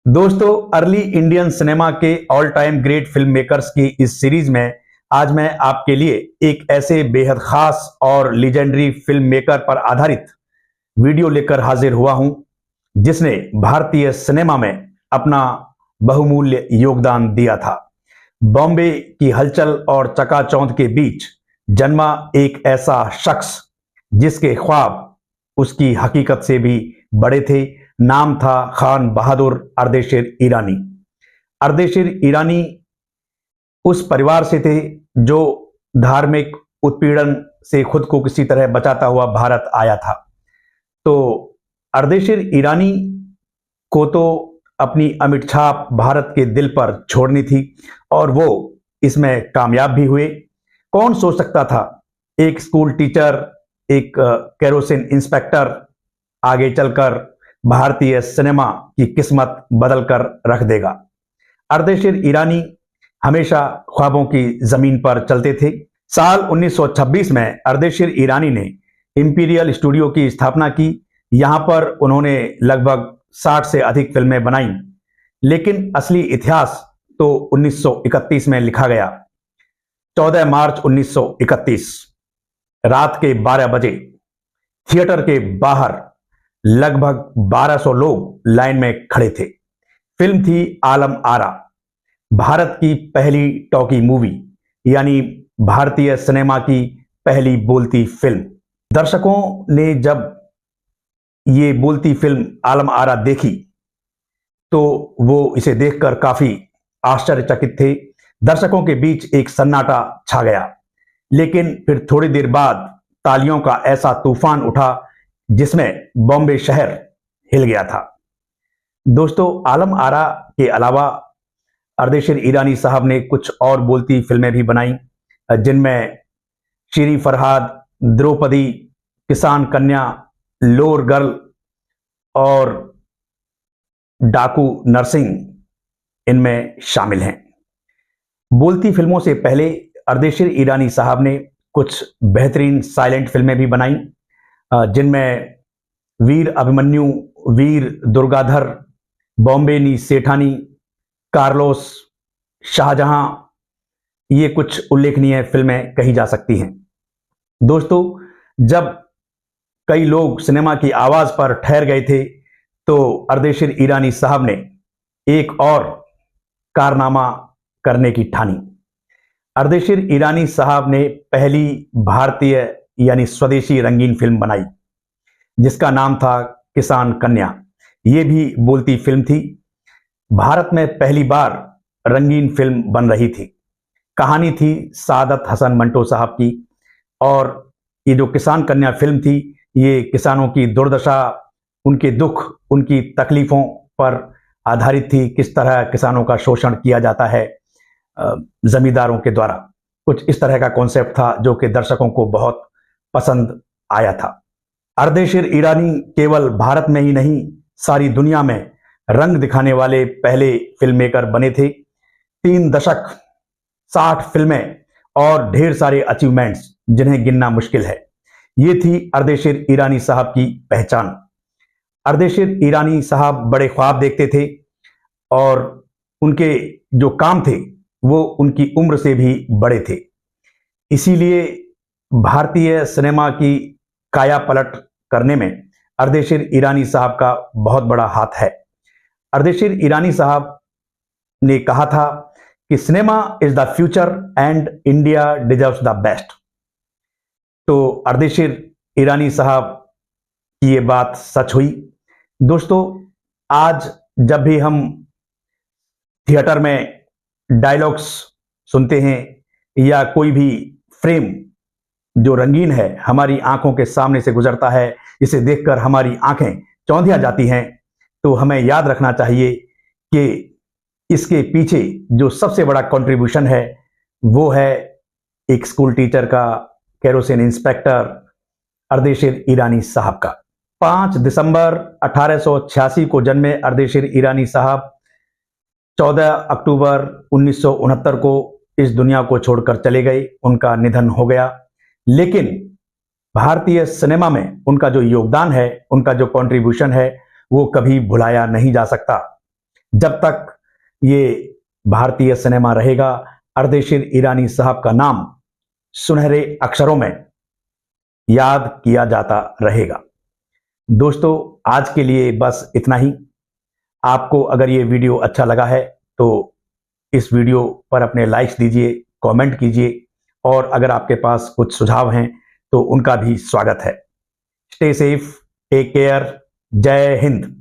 दोस्तों, early Indian cinema के all time great film makers की इस सीरीज में आज मैं आपके लिए एक ऐसे बेहद खास और लीजेंडरी फिल्म मेकर पर आधारित वीडियो लेकर हाजिर हुआ हूं, जिसने भारतीय सिनेमा में अपना बहुमूल्य योगदान दिया था। बॉम्बे की हलचल और चकाचौंध के बीच जन्मा एक ऐसा शख्स जिसके ख्वाब उसकी हकीकत से भी बड़े थे। नाम था खान बहादुर अर्देशीर ईरानी। अर्देशीर ईरानी उस परिवार से थे जो धार्मिक उत्पीड़न से खुद को किसी तरह बचाता हुआ भारत आया था। तो अर्देशीर ईरानी को तो अपनी अमिट छाप भारत के दिल पर छोड़नी थी और वो इसमें कामयाब भी हुए। कौन सोच सकता था एक स्कूल टीचर, एक केरोसिन इंस्पेक्टर आगे चलकर भारतीय सिनेमा की किस्मत बदल कर रख देगा। अर्देशीर ईरानी हमेशा ख्वाबों की जमीन पर चलते थे। साल 1926 में अर्देशीर ईरानी ने इंपीरियल स्टूडियो की स्थापना की। यहां पर उन्होंने लगभग 60 से अधिक फिल्में बनाई, लेकिन असली इतिहास तो 1931 में लिखा गया। 14 मार्च 1931 रात के 12 बजे थिएटर के बाहर लगभग 1200 लोग लाइन में खड़े थे। फिल्म थी आलम आरा, भारत की पहली टॉकी मूवी, यानी भारतीय सिनेमा की पहली बोलती फिल्म। दर्शकों ने जब ये बोलती फिल्म आलम आरा देखी तो वो इसे देखकर काफी आश्चर्यचकित थे। दर्शकों के बीच एक सन्नाटा छा गया, लेकिन फिर थोड़ी देर बाद तालियों का ऐसा तूफान उठा जिसमें बॉम्बे शहर हिल गया था। दोस्तों, आलम आरा के अलावा अर्देशीर ईरानी साहब ने कुछ और बोलती फिल्में भी बनाई, जिनमें शीरी फरहाद, द्रौपदी, किसान कन्या, लोर गर्ल और डाकू नरसिंह इनमें शामिल हैं। बोलती फिल्मों से पहले अर्देशीर ईरानी साहब ने कुछ बेहतरीन साइलेंट फिल्में भी बनाई, जिनमें वीर अभिमन्यु, वीर दुर्गाधर, बॉम्बे नी सेठानी, कार्लोस, शाहजहां, ये कुछ उल्लेखनीय फिल्में कही जा सकती हैं। दोस्तों, जब कई लोग सिनेमा की आवाज पर ठहर गए थे तो अर्देशीर ईरानी साहब ने एक और कारनामा करने की ठानी। अर्देशीर ईरानी साहब ने पहली भारतीय यानी स्वदेशी रंगीन फिल्म बनाई, जिसका नाम था किसान कन्या। ये भी बोलती फिल्म थी। भारत में पहली बार रंगीन फिल्म बन रही थी। कहानी थी सादत हसन मंटो साहब की, और ये जो किसान कन्या फिल्म थी, ये किसानों की दुर्दशा, उनके दुख, उनकी तकलीफों पर आधारित थी। किस तरह किसानों का शोषण किया जाता है जमींदारों के द्वारा। कुछ इस तरह का कॉन्सेप्ट था जो कि दर्शकों को बहुत पसंद आया था। अर्देशीर ईरानी केवल भारत में ही नहीं, सारी दुनिया में रंग दिखाने वाले पहले फिल्म मेकर बने थे। 3 दशक, 60 फिल्में और ढेर सारे अचीवमेंट्स जिन्हें गिनना मुश्किल है। ये थी अर्देशीर ईरानी साहब की पहचान। अर्देशीर ईरानी साहब बड़े ख्वाब देखते थे और उनके जो काम थे वो उनकी उम्र से भी बड़े थे। इसीलिए भारतीय सिनेमा की काया पलट करने में अर्देशीर ईरानी साहब का बहुत बड़ा हाथ है। अर्देशीर ईरानी साहब ने कहा था कि cinema is the future and India deserves the best. तो अर्देशीर ईरानी साहब की ये बात सच हुई। दोस्तों, आज जब भी हम थिएटर में डायलॉग्स सुनते हैं या कोई भी फ्रेम जो रंगीन है हमारी आंखों के सामने से गुजरता है, इसे देखकर हमारी आंखें चौंधिया जाती हैं, तो हमें याद रखना चाहिए कि इसके पीछे जो सबसे बड़ा कंट्रीब्यूशन है वो है एक स्कूल टीचर का, केरोसिन इंस्पेक्टर अर्देशीर ईरानी साहब का। 5 दिसंबर 1886 को जन्मे अर्देशीर ईरानी साहब 14 अक्टूबर 1969 को इस दुनिया को छोड़कर चले गए। उनका निधन हो गया, लेकिन भारतीय सिनेमा में उनका जो योगदान है, उनका जो कंट्रीब्यूशन है, वो कभी भुलाया नहीं जा सकता। जब तक ये भारतीय सिनेमा रहेगा, अर्देशीर ईरानी साहब का नाम सुनहरे अक्षरों में याद किया जाता रहेगा। दोस्तों, आज के लिए बस इतना ही। आपको अगर ये वीडियो अच्छा लगा है तो इस वीडियो पर अपने लाइक्स दीजिए, कमेंट कीजिए, और अगर आपके पास कुछ सुझाव हैं तो उनका भी स्वागत है। स्टे सेफ, टेक केयर, जय हिंद।